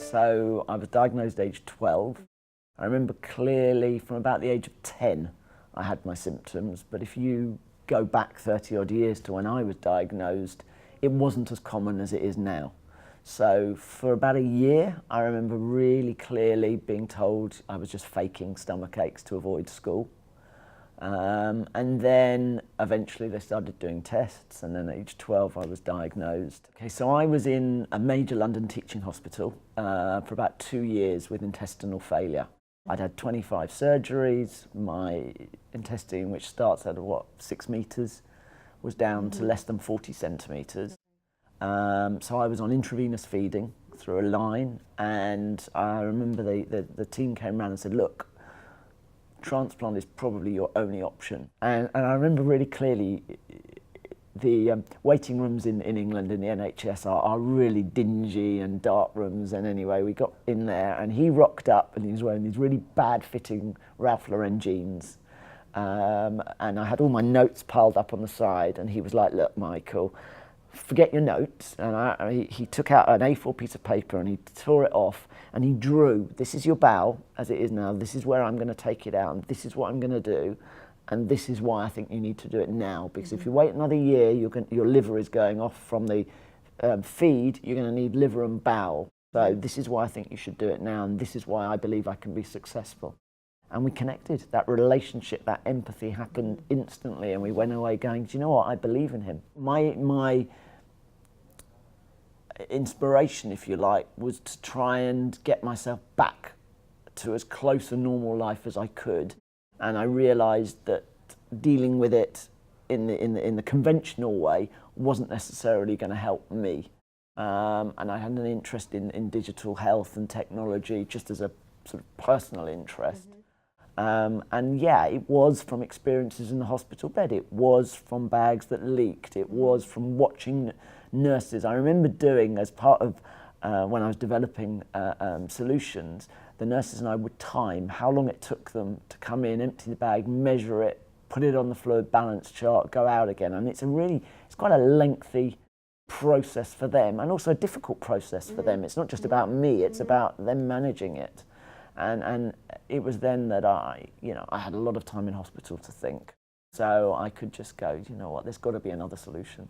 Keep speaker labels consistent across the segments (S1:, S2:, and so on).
S1: So I was diagnosed age 12. I remember clearly from about the age of 10 I had my symptoms, but if you go back 30 odd years to when I was diagnosed, it wasn't as common as it is now. So for about a year, I remember really clearly being told I was just faking stomach aches to avoid school. And then eventually they started doing tests, and then at age 12 I was diagnosed. Okay, so I was in a major London teaching hospital for about 2 years with intestinal failure. I'd had 25 surgeries. My intestine, which starts at 6 meters, was down to less than 40 centimeters. So I was on intravenous feeding through a line, and I remember the team came around and said, look, transplant is probably your only option. And I remember really clearly the waiting rooms in England in the NHS are really dingy and dark rooms, and anyway we got in there and he rocked up and he was wearing these really bad fitting Ralph Lauren jeans, and I had all my notes piled up on the side, and he was like, look Michael, forget your notes. And he took out an A4 piece of paper and he tore it off and he drew, this is your bowel as it is now, this is where I'm going to take it out, and this is what I'm going to do, and this is why I think you need to do it now, because if you wait another year, your liver is going off from the feed, you're going to need liver and bowel. So this is why I think you should do it now, and this is why I believe I can be successful. And we connected. That relationship, that empathy happened instantly, and we went away going, do you know what, I believe in him. My inspiration, if you like, was to try and get myself back to as close a normal life as I could. And I realised that dealing with it in the conventional way wasn't necessarily going to help me. And I had an interest in digital health and technology just as a sort of personal interest. And yeah, it was from experiences in the hospital bed. It was from bags that leaked. It was from watching nurses. I remember doing, as part of when I was developing solutions, the nurses and I would time how long it took them to come in, empty the bag, measure it, put it on the fluid balance chart, go out again. And it's quite a lengthy process for them, and also a difficult process for them. It's not just about me, it's about them managing it. And it was then that I had a lot of time in hospital to think. So I could just go, you know what, there's got to be another solution.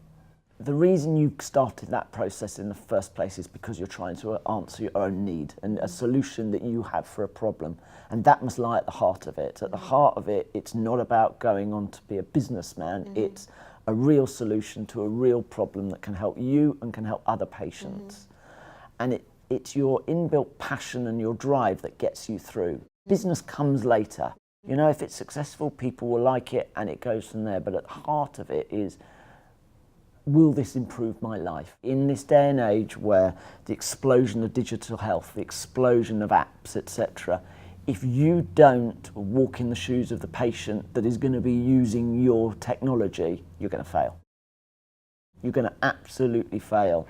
S1: The reason you started that process in the first place is because you're trying to answer your own need and a solution that you have for a problem. And that must lie at the heart of it. At the heart of it, it's not about going on to be a businessman. It's a real solution to a real problem that can help you and can help other patients. And it's your inbuilt passion and your drive that gets you through. Business comes later. You know, if it's successful, people will like it and it goes from there. But at the heart of it is, will this improve my life? In this day and age where the explosion of digital health, the explosion of apps, etc., if you don't walk in the shoes of the patient that is going to be using your technology, you're going to fail. You're going to absolutely fail.